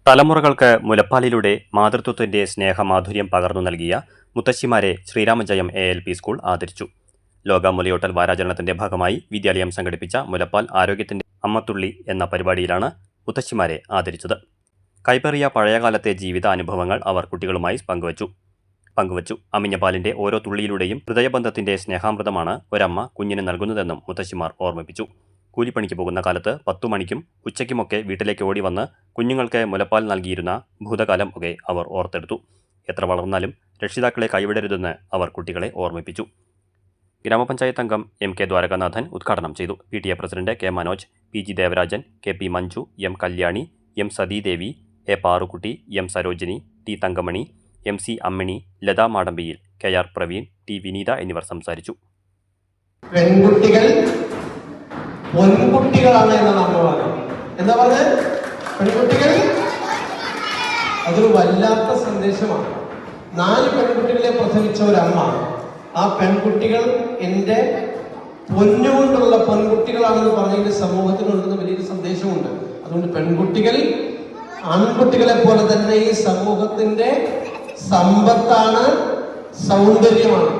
തലമുറകൾക്ക് മുലപ്പാലിലൂടെ മാതൃത്വത്തിന്റെ സ്നേഹമാധുര്യം പകർന്നു നൽകിയ മുത്തശ്ശിമാരെ ശ്രീരാമജയം ALP സ്കൂൾ ആദരിച്ചു. ലോക മുലയൂട്ടൽ വാരാചരണത്തിന്റെ ഭാഗമായി വിദ്യാലയം സംഘടിപ്പിച്ച മുലപ്പാൽ ആരോഗ്യത്തിന്റെ അമ്മത്തുള്ളി എന്ന പരിപാടിയിലാണ് മുത്തശ്ശിമാരെ ആദരിച്ചത്. കൈപ്പേറിയ പഴയകാലത്തെ ജീവിതാനുഭവങ്ങൾ അവർ കുട്ടികളുമായി പങ്കുവച്ചു. അമ്മിഞ്ഞ പാലിന്റെ ഓരോ തുള്ളിയിലൂടെയും ഹൃദയബന്ധത്തിന്റെ സ്നേഹാമൃതമാണ് ഒരമ്മ കുഞ്ഞിന് നൽകുന്നതെന്നും മുത്തശ്ശിമാർ ഓർമ്മിപ്പിച്ചു. കൂലിപ്പണിക്ക് പോകുന്ന കാലത്ത് 10 മണിക്കും ഉച്ചയ്ക്കുമൊക്കെ വീട്ടിലേക്ക് ഓടി വന്ന് കുഞ്ഞുങ്ങൾക്ക് മുലപ്പാൽ നൽകിയിരുന്ന ഭൂതകാലം ഒക്കെ അവർ ഓർത്തെടുത്തു. എത്ര വളർന്നാലും രക്ഷിതാക്കളെ കൈവിടരുതെന്ന് അവർ കുട്ടികളെ ഓർമ്മിപ്പിച്ചു. ഗ്രാമപഞ്ചായത്ത് അംഗം MK ദ്വാരകാനാഥൻ ഉദ്ഘാടനം ചെയ്തു. PTA president K Manoj, PG Devarajan, KP Manju, M Kalyani, M Sathidevi, A Parukutty, M Sarojini, T Thankamani, MC Ammini, Latha മാടമ്പിയിൽ, KR പ്രവീൺ, T വിനീത എന്നിവർ സംസാരിച്ചു. പെൺകുട്ടികൾ പൊൻകുട്ടികളാണ് എന്നാണ് അമ്മ പറഞ്ഞത്. എന്താ പറഞ്ഞത്? പെൺകുട്ടികൾ. അതൊരു വല്ലാത്ത സന്ദേശമാണ്. 4 പെൺകുട്ടികളെ പ്രസവിച്ച ഒരമ്മ, ആ പെൺകുട്ടികൾ എൻ്റെ പൊന്നുകൊണ്ടുള്ള പെൺകുട്ടികളാണെന്ന് പറഞ്ഞെങ്കിൽ സമൂഹത്തിനുണ്ടെന്ന് വലിയൊരു സന്ദേശമുണ്ട്. അതുകൊണ്ട് പെൺകുട്ടികൾ ആൺകുട്ടികളെ പോലെ തന്നെ ഈ സമൂഹത്തിന്റെ സമ്പത്താണ്, സൗന്ദര്യമാണ്.